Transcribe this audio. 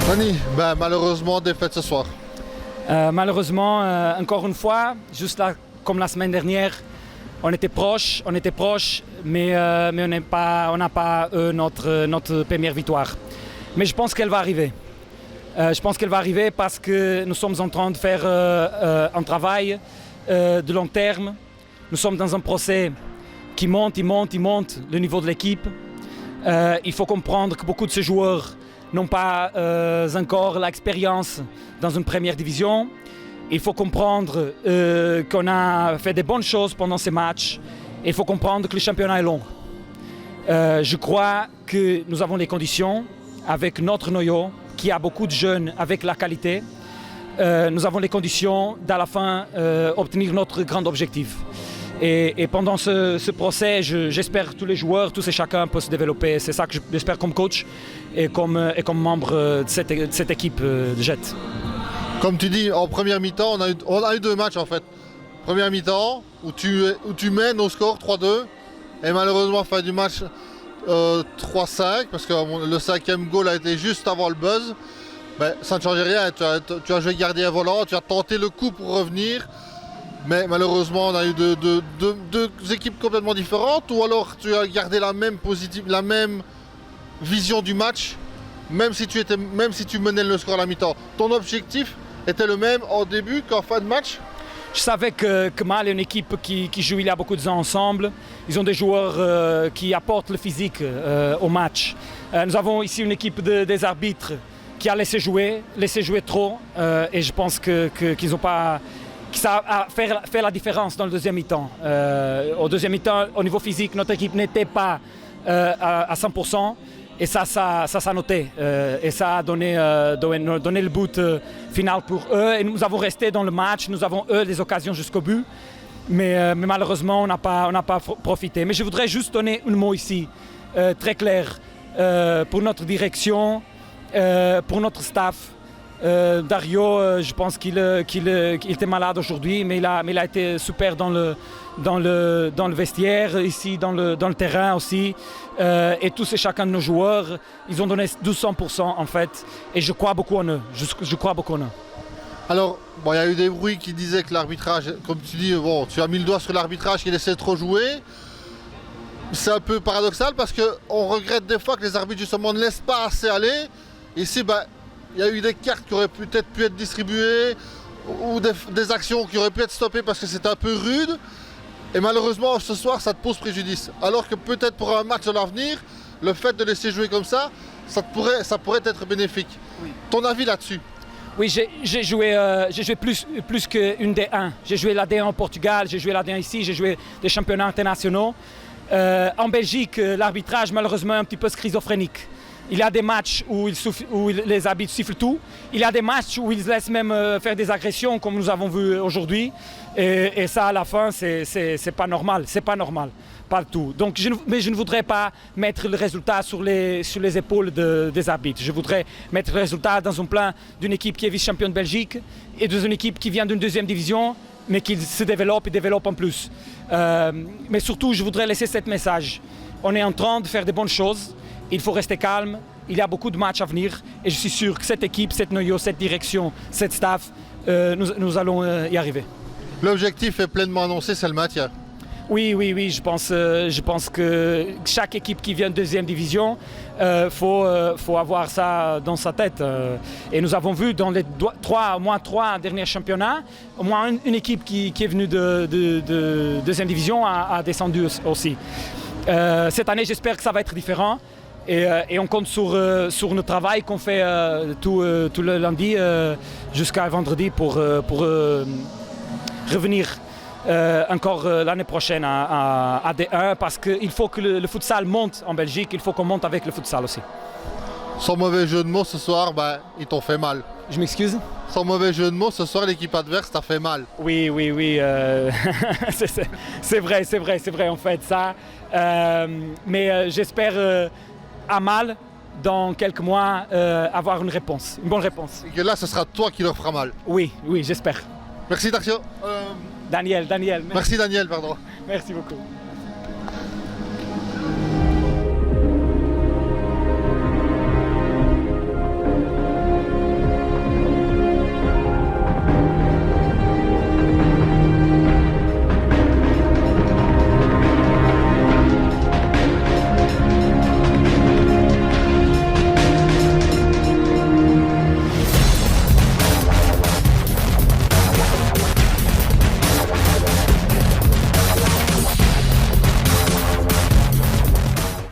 Dani, malheureusement, défaite ce soir. Malheureusement, encore une fois, juste là, comme la semaine dernière, on était proche, mais on n'a pas notre première victoire. Mais je pense qu'elle va arriver. Parce que nous sommes en train de faire un travail de long terme. Nous sommes dans un procès qui monte le niveau de l'équipe. Il faut comprendre que beaucoup de ces joueurs n'ont pas encore l'expérience dans une première division. Il faut comprendre qu'on a fait des bonnes choses pendant ces matchs. Il faut comprendre que le championnat est long. Je crois que nous avons les conditions, avec notre noyau, qui a beaucoup de jeunes avec la qualité. Nous avons les conditions d'à la fin obtenir notre grand objectif. Et pendant ce procès, j'espère que tous les joueurs, tous et chacun peuvent se développer. C'est ça que j'espère comme coach et comme membre de cette équipe de Jet. Comme tu dis, en première mi-temps, on a eu deux matchs en fait. Première mi-temps, où tu mènes au score 3-2. Et malheureusement, fin du match 3-5, parce que le cinquième goal a été juste avant le buzz. Mais ça ne changeait rien, tu as joué gardien volant, tu as tenté le coup pour revenir. Mais malheureusement, on a eu deux équipes complètement différentes, ou alors tu as gardé la même vision du match, même si tu menais le score à la mi-temps. Ton objectif était le même en début qu'en fin de match? Je savais que Mal est une équipe qui joue il y a beaucoup de ans ensemble. Ils ont des joueurs qui apportent le physique au match. Nous avons ici une équipe des arbitres qui a laissé jouer trop, et je pense qu'ils n'ont pas... Ça a fait la différence dans le deuxième mi-temps. Au deuxième mi-temps, au niveau physique, notre équipe n'était pas à 100%. Et ça s'est noté. Et ça a donné le but final pour eux. Et nous avons resté dans le match. Nous avons eu des occasions jusqu'au but. Mais malheureusement, on n'a pas profité. Mais je voudrais juste donner un mot ici, très clair, pour notre direction, pour notre staff. Dario, je pense qu'il était malade aujourd'hui, mais il a été super dans le vestiaire, ici dans le terrain aussi. Et tous et chacun de nos joueurs, ils ont donné 200% en fait. Et je crois beaucoup en eux. Alors, il y a eu des bruits qui disaient que l'arbitrage, comme tu dis, tu as mis le doigt sur l'arbitrage qui laissait trop jouer. C'est un peu paradoxal parce qu'on regrette des fois que les arbitres justement ne laissent pas assez aller. Ici, il y a eu des cartes qui auraient peut-être pu être distribuées ou des actions qui auraient pu être stoppées parce que c'était un peu rude. Et malheureusement, ce soir, ça te pose préjudice. Alors que peut-être pour un match à l'avenir, le fait de laisser jouer comme ça pourrait être bénéfique. Oui. Ton avis là-dessus? Oui, j'ai joué plus qu'une D1. J'ai joué la D1 au Portugal, j'ai joué la D1 ici, j'ai joué des championnats internationaux. En Belgique, l'arbitrage, malheureusement, est un petit peu schizophrénique. Il y a des matchs où les arbitres sifflent tout. Il y a des matchs où ils laissent même faire des agressions, comme nous avons vu aujourd'hui. Et ça, à la fin, c'est pas normal. C'est pas normal. Pas du tout. Donc, mais je ne voudrais pas mettre le résultat sur les épaules des arbitres. Je voudrais mettre le résultat dans un plan d'une équipe qui est vice-championne de Belgique et d'une équipe qui vient d'une deuxième division, mais qui se développe et développe en plus. Mais surtout, je voudrais laisser ce message. On est en train de faire des bonnes choses. Il faut rester calme, il y a beaucoup de matchs à venir et je suis sûr que cette équipe, cette noyau, cette direction, cette staff, nous allons y arriver. L'objectif est pleinement annoncé, c'est le maintien. Oui, je pense que chaque équipe qui vient de deuxième division, faut avoir ça dans sa tête. Et nous avons vu dans les trois derniers championnats, au moins une équipe qui est venue de deuxième division a descendu aussi. Cette année, j'espère que ça va être différent. Et on compte sur notre travail qu'on fait tout le lundi jusqu'à vendredi pour revenir encore l'année prochaine à D1 parce qu'il faut que le futsal monte en Belgique, il faut qu'on monte avec le futsal aussi. Sans mauvais jeu de mots, ce soir, ils t'ont fait mal. Je m'excuse? Sans mauvais jeu de mots, ce soir, l'équipe adverse t'a fait mal. Oui. C'est vrai en fait ça. Mais j'espère à Mal, dans quelques mois, avoir une bonne réponse. Et que là, ce sera toi qui leur fera mal. Oui, j'espère. Merci Dario. Daniel. Merci Daniel, pardon. Merci beaucoup.